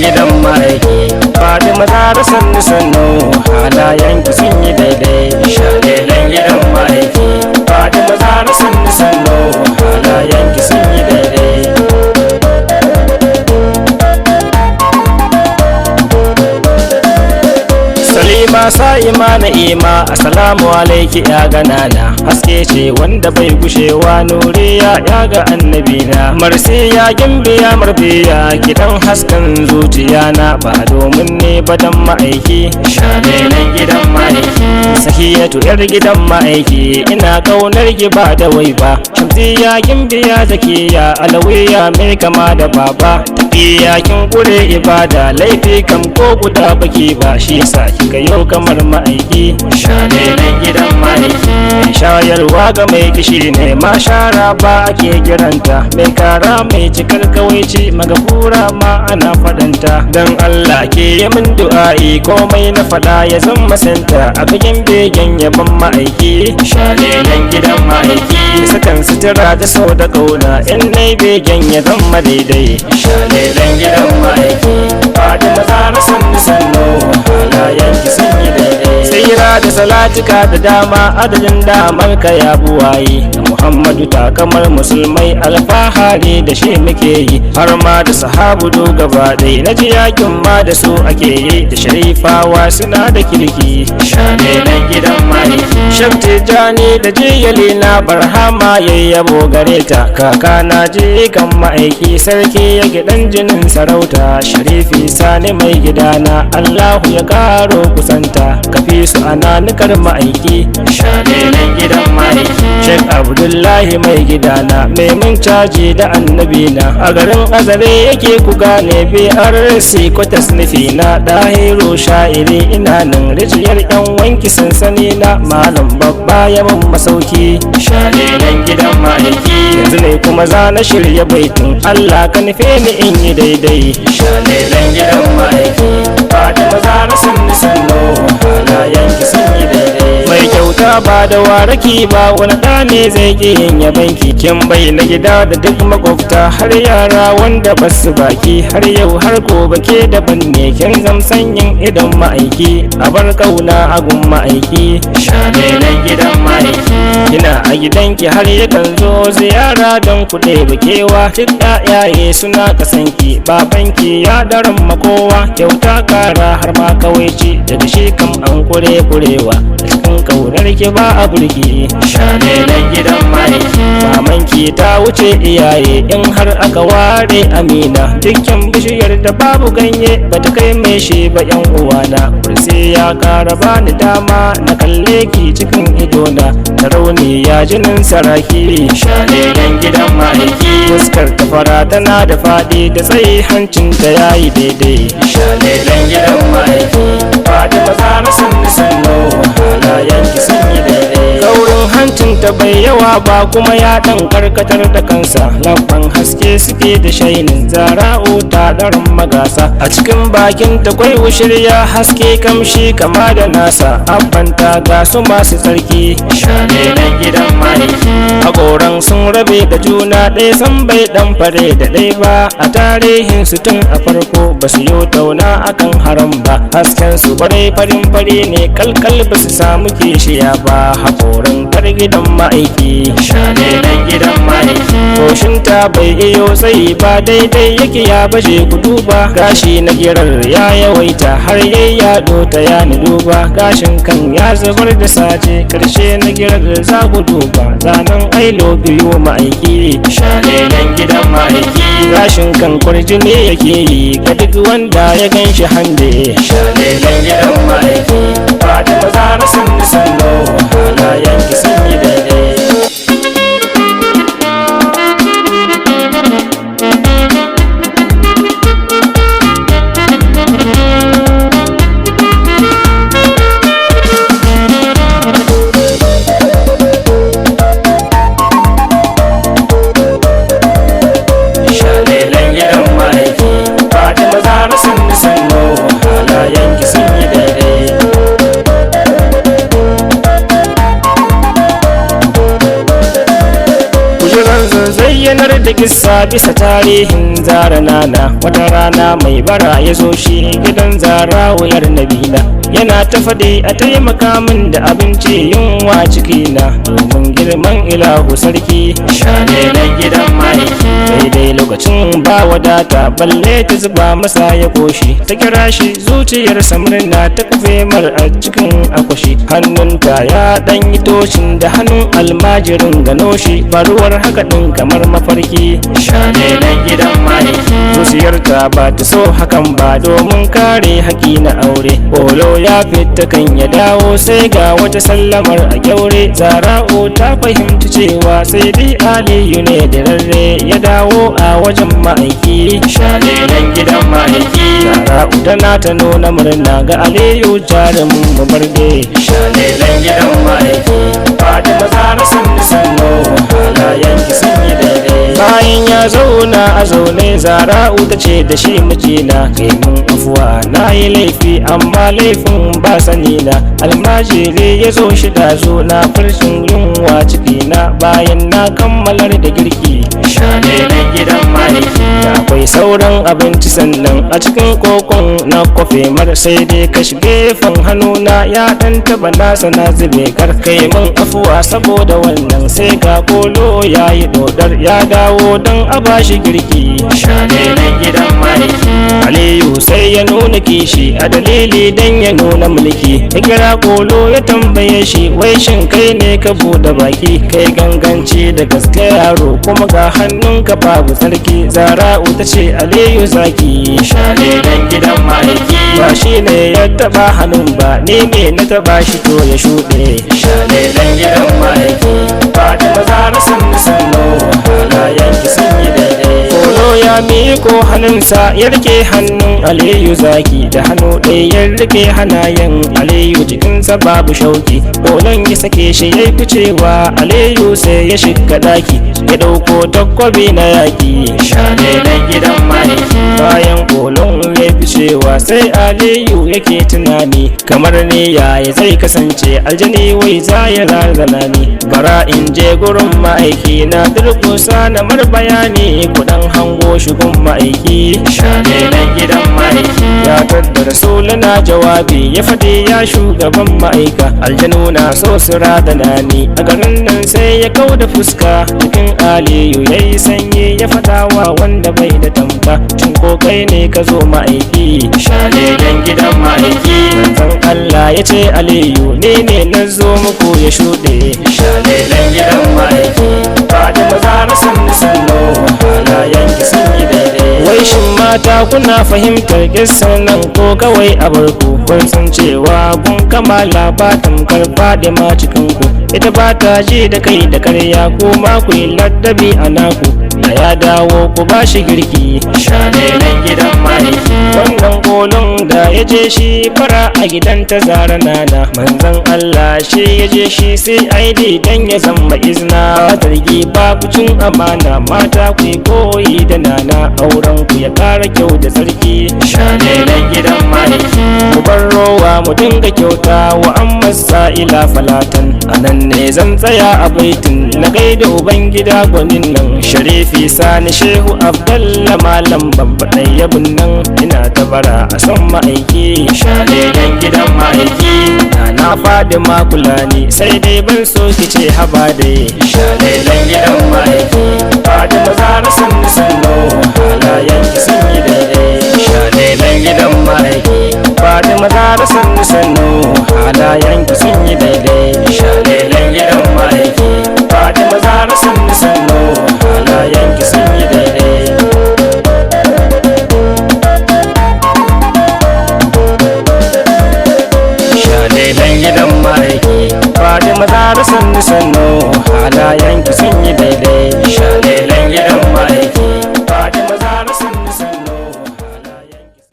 gidan ma'aiki Fatima Zahra sannu sannu halayenki sun yi daidai shalelan gidan ma'aiki Fatima Zahra sannu sannu halayenki sun yi daidai Salima sa'ima na'ima assalamu alaiki ya ganana haske ce wanda bai gushewa nuriya ya ga annabina marsiya gimbiya marfiya gidan hasken zuciya na ba domin ne badan ma'aiki shalelan gidan ma'aiki sahiyatu yar gidan ma'aiki ina kaunar ki ba da wai ba shamsiya gimbiya zakiya alawiya mai kama da baba tafiya kin kure ibada laifi kam ko guda baki ba shi yasa kika yau kamar ma'aiki shalelan gidan ma'aiki mai shayarwa ga mai kishi ne ma shara ba ake kiranta mai kara mai cikar kawaici magafura ma ana fadanta dan Allah ke yi min du'a'i komai na fada ya zama santa a bigin begen yaban ma'aiki shalelan gidan ma'aiki sakan sutura da sau da kauna in nai begen ya zama daidai shalelan gidan ma'aiki Fatima Zahra sannu sannu halayenki sun yi daidai tsira da salatika da dama adadin damar ka ya buwaye da Muhammadu takamar musulmai alfahari da shi muke yi har ma da sahabu do gaba ɗaya na ji yakin ma da su ake yi da sharifawa suna da kirki shalelan gidan ma'aiki shabti jani da jiyali na barhama yayyabo gare ta kaka na ji kan ma'aiki sarki ya gidan jinin sarauta sharifi sani mai gidana Allahu ya karo kusanta kafi su ananikar ma'aiki shalelan gidan ma'aiki Sheikh Abdullahi mai gidana mai mun caji da annabina a garin azare yake ku gane BRC kwatas nufi na dahiru sha'iri ina nan rijiyar yan wanki sansani na malam babba ya mun masauki shalelan gidan ma'aiki yanzu ne kuma za na shirya baitin Allah ka nufe ni in yi daidai shalelan gidan ma'aiki Fatima Zahra sannu sannu halayenki sun yi daidai mai kyauta ba da waraki ba wani ɗa ne zai ƙi yin yabanki kin bai na gida da duk makwabta har yara wanda basu baki har yau har gobe ke daban ne kin zam sanyin idan ma'aiki a bar kauna agun ma'aiki shalelan gidan ma'aiki kina a gidanki har yakan zo ziyara don kuɗe bakewa duk ƴaƴaye suna kasanki babanki ya daren makowa kyauta kara har ma kawaici daga shi kam an kurewa cikin kaunar ki ba a burki shalelan gidan ma'aiki mamanki ta wuce iyaye in har aka ware amina dukkan bishiyar da babu ganye bata kai mai shi ba yan uwana kursi ya kara bani dama na kalle ki cikin idona da rauni ya jinin saraki shalelan gidan ma'aiki fuskar ta fara tana da fadi da tsayi hancin ta yayi daidai shalelan gidan ma'aiki Fatima Zahra sannu sannu halayenki sun yi daidai kaurin hancin ta bai yawa ba kuma ya dan karkatar da kansa lamban haske suke da shainin zara'u ta daren magasa a cikin bakin ta kwai wushirya haske kamshi kama da nasa abbanta ga su masu tsarki shalelan gidan ma'aiki hakoran sun rabe da juna ɗaya san bai dan fare da ɗaya ba a tarihin su tun a farko ba su yi tauna akan haram ba hasken su bare farin fari ne kalkal ba su samu kishiya ba hakoran kar gidan ma'aiki shalelan gidan ma'aiki koshinta bai iyo tsayi ba daidai yake ya baje ku duba gashi na girar ya yawaita har yayi yado ta ya ni duba gashin kan ya zubar da saje karshe na girar za ku duba zanen ailo biyu ma'aiki shalelan gidan ma'aiki gashin kan kurjini yake yi ga duk wanda ya ganshi hande shalelan gidan ma'aiki Fatima Zahra sannu sannu halayenki sun yi daidai kisa bisa tarihin Zara nana. Wata rana mai bara ya zo shi gidan Zara wuyar Nabila, yana ta faɗi a taimaka min da abinci yunwa cikina, domin girman ilahu sarki shalelan gidan mahaifi. Daidai lokacin ba wadata balle ta zuba masa ya koshi, ta kira shi zuciyarsa murna ta kafe mar a cikin akwashi. Hannunta ya ɗan yi toshin da hannun almajirin gano shi, faruwar haka ɗin kamar mafarki shalelan gidan mahaifi. Zuciyarta ba ta so hakan ba domin kare haƙi na aure. Olo ya fita kan ya dawo sai ga wata sallamar a kyaure. Zara'u ta fahimci cewa sai dai Aliyu ne da rarre ya dawo a wajen ma'aiki shalelan gidan ma'aiki. Zara'u tana ta nuna murna ga Aliyu jarumin mubarde shalelan gidan ma'aiki. Fatima Zara sannu sannu halayen ki sanyi daidai. Bayan ya zauna a zaune Zara'u ta ce da shi mijina kai mun afuwa na yi laifi amma laifin ba sani na. Almajiri ya zo shi dazo na farshin yunwa cikina, bayan na kammalar da girki shalelan gidan mahaifi. Da akwai sauran abinci sannan a cikin kokon na kofe mar, sai dai kashi gefen hannuna ya dan taba nasa na zube kar kai mun afuwa saboda wannan. Sai ga kolo ya yi dodar ya dawo don a bashi girki shalelan gidan mahaifi. Aliyu sai ya nuna kishi a dalili dan ya nuna mulki, ya kira kolo ya tambaye shi wai shin kai ne ka bude baki, kai ganganci da gaske yaro kuma ga hannunka babu sarki. Zara'u ta ce Aliyu zaki shalelan gidan mahaifi. Ba shi ne ya taba hannun ba ni ne na taba shi to ya shuɗe shalelan gidan mahaifi. Fatima Zara sannu sannu halayen ki sun yi daidai. Kolo ya miko hannunsa ya rike hannun Aliyu zaki, da hannu ɗaya ya rike hannayen Aliyu jikinsa babu shauki. Kolon ya sake shi ya yi ficewa Aliyu sai ya shiga daki, ya ɗauko takwabi na yaƙi shalelan gidan mahaifi. Bayan kolon ya ficewa sai Aliyu yake tunani kamar ne yaya zai kasance, aljani wai za ya razana ni. Bara in je gurin ma'aiki na durkusa na mar bayani, kudan hango shigun ma'aiki shalelan gidan mahaifi. Ya tadda rasuluna jawabi ya faɗi ya shugaban ma'aika, aljanu na so su radana ni. A garin nan sai ya kau da fuska cikin Aliyu ya yi sanyi ya faɗawa wanda bai da tamka, shin ko kai ne ka zo ma'aiki shalelan gidan mahaifi. Manzon Allah ya ce Aliyu ni ne na zo muku ya shuɗe shalelan gidan mahaifi. Fatima Zara sannu sannu halayen ki sun yi daidai. Wai shin mata kuna fahimtar kissan nan ko kawai a barku? Kun san cewa kun kamala ba tamkar Fadima cikin ku, ita ba ta ji da kai da karya, kuma ku yi ladabi a naku. Da ya dawo ku ba shi girki shalelan gidan mahaifi. Wannan kolon da ya je shi fara a gidan ta Zara nana, manzon Allah shi ya je shi sai aidi dan ya zama izina. Zargi babu cin amana, mata ku yi koyi da nana, auren ku ya kara kyau da sarki shalelan gidan mahaifi. Mu bar rowa mu dinga kyauta wa amma sa'ila falatan. Anan ne zan tsaya a baitin na gaida ubangida gwanin nan Sharifi Sani Shehu Abdallah malam babba ɗayyabin nan. Ina ta bara a son ma'aiki shalelan gidan mahaifi. Na faɗi makula ne sai dai ban so ki ce haba dai shalelan gidan mahaifi.